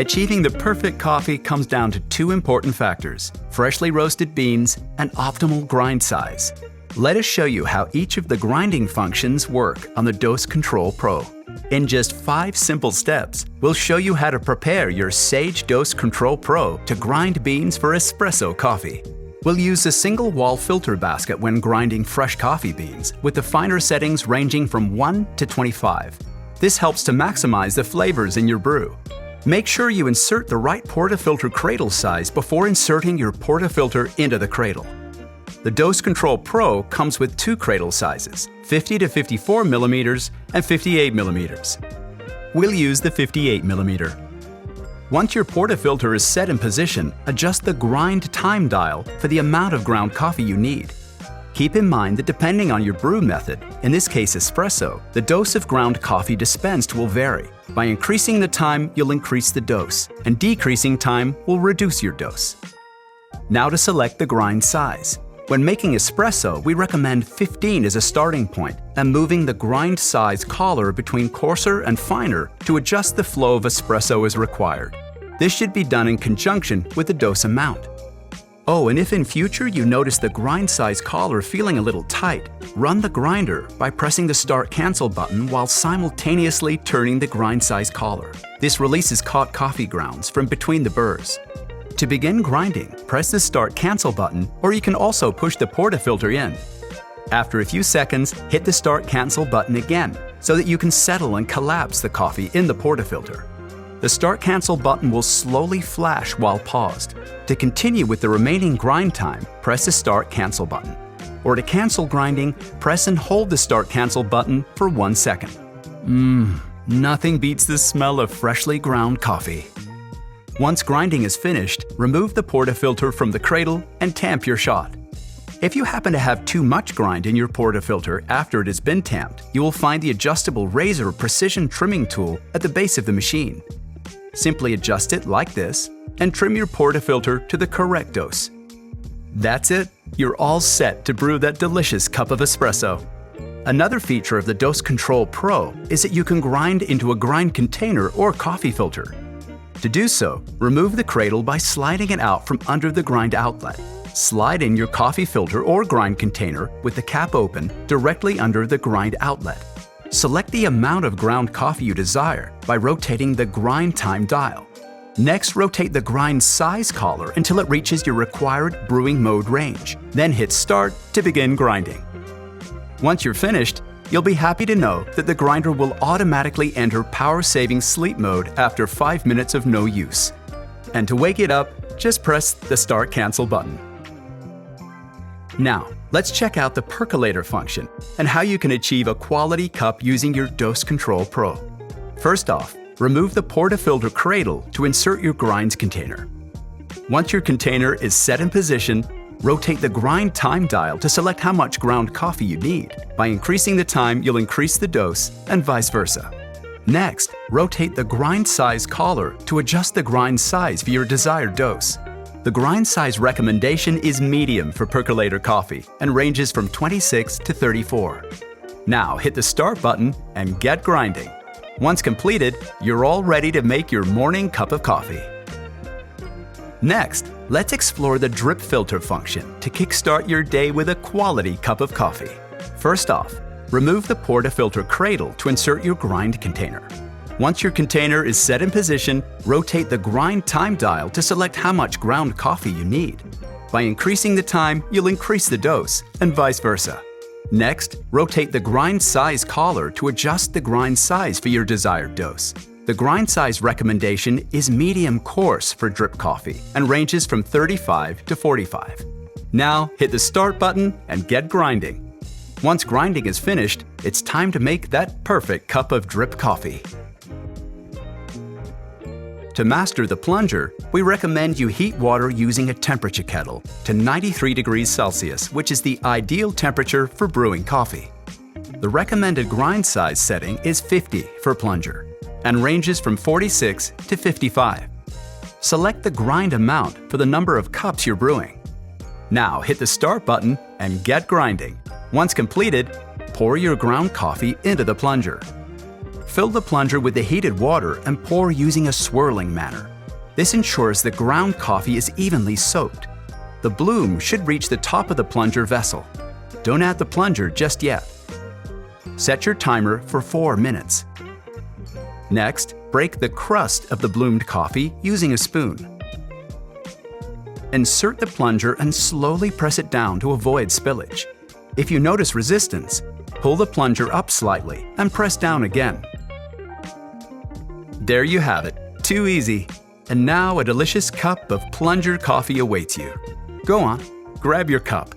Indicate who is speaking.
Speaker 1: Achieving the perfect coffee comes down to two important factors: freshly roasted beans and optimal grind size. Let us show you how each of the grinding functions work on the Dose Control Pro. In just 5 simple steps, we'll show you how to prepare your Sage Dose Control Pro to grind beans for espresso coffee. We'll use a single wall filter basket when grinding fresh coffee beans, with the finer settings ranging from 1 to 25. This helps to maximize the flavors in your brew. Make sure you insert the right portafilter cradle size before inserting your portafilter into the cradle. The Dose Control Pro comes with 2 cradle sizes, 50 to 54 millimeters and 58 millimeters. We'll use the 58 millimeter. Once your portafilter is set in position, adjust the grind time dial for the amount of ground coffee you need. Keep in mind that depending on your brew method, in this case espresso, the dose of ground coffee dispensed will vary. By increasing the time, you'll increase the dose, and decreasing time will reduce your dose. Now to select the grind size. When making espresso, we recommend 15 as a starting point, and moving the grind size collar between coarser and finer to adjust the flow of espresso as required. This should be done in conjunction with the dose amount. Oh, and if in future you notice the grind size collar feeling a little tight, run the grinder by pressing the Start Cancel button while simultaneously turning the grind size collar. This releases caught coffee grounds from between the burrs. To begin grinding, press the Start Cancel button, or you can also push the portafilter in. After a few seconds, hit the Start Cancel button again so that you can settle and collapse the coffee in the portafilter. The Start Cancel button will slowly flash while paused. To continue with the remaining grind time, press the Start Cancel button. Or to cancel grinding, press and hold the Start Cancel button for 1 second. Nothing beats the smell of freshly ground coffee. Once grinding is finished, remove the portafilter from the cradle and tamp your shot. If you happen to have too much grind in your portafilter after it has been tamped, you will find the adjustable razor precision trimming tool at the base of the machine. Simply adjust it like this and trim your portafilter to the correct dose. That's it, you're all set to brew that delicious cup of espresso. Another feature of the Dose Control Pro is that you can grind into a grind container or coffee filter. To do so, remove the cradle by sliding it out from under the grind outlet. Slide in your coffee filter or grind container with the cap open directly under the grind outlet. Select the amount of ground coffee you desire by rotating the grind time dial. Next, rotate the grind size collar until it reaches your required brewing mode range. Then hit Start to begin grinding. Once you're finished, you'll be happy to know that the grinder will automatically enter power-saving sleep mode after 5 minutes of no use. And to wake it up, just press the Start Cancel button. Now, let's check out the percolator function and how you can achieve a quality cup using your Dose Control Pro. First off, remove the portafilter cradle to insert your grinds container. Once your container is set in position, rotate the grind time dial to select how much ground coffee you need. By increasing the time, you'll increase the dose, and vice versa. Next, rotate the grind size collar to adjust the grind size for your desired dose. The grind size recommendation is medium for percolator coffee and ranges from 26 to 34. Now hit the Start button and get grinding. Once completed, you're all ready to make your morning cup of coffee. Next, let's explore the drip filter function to kickstart your day with a quality cup of coffee. First off, remove the portafilter cradle to insert your grind container. Once your container is set in position, rotate the grind time dial to select how much ground coffee you need. By increasing the time, you'll increase the dose, and vice versa. Next, rotate the grind size collar to adjust the grind size for your desired dose. The grind size recommendation is medium coarse for drip coffee and ranges from 35 to 45. Now hit the Start button and get grinding. Once grinding is finished, it's time to make that perfect cup of drip coffee. To master the plunger, we recommend you heat water using a temperature kettle to 93 degrees Celsius, which is the ideal temperature for brewing coffee. The recommended grind size setting is 50 for plunger and ranges from 46 to 55. Select the grind amount for the number of cups you're brewing. Now hit the Start button and get grinding. Once completed, pour your ground coffee into the plunger. Fill the plunger with the heated water and pour using a swirling manner. This ensures the ground coffee is evenly soaked. The bloom should reach the top of the plunger vessel. Don't add the plunger just yet. Set your timer for 4 minutes. Next, break the crust of the bloomed coffee using a spoon. Insert the plunger and slowly press it down to avoid spillage. If you notice resistance, pull the plunger up slightly and press down again. There you have it, too easy. And now a delicious cup of plunger coffee awaits you. Go on, grab your cup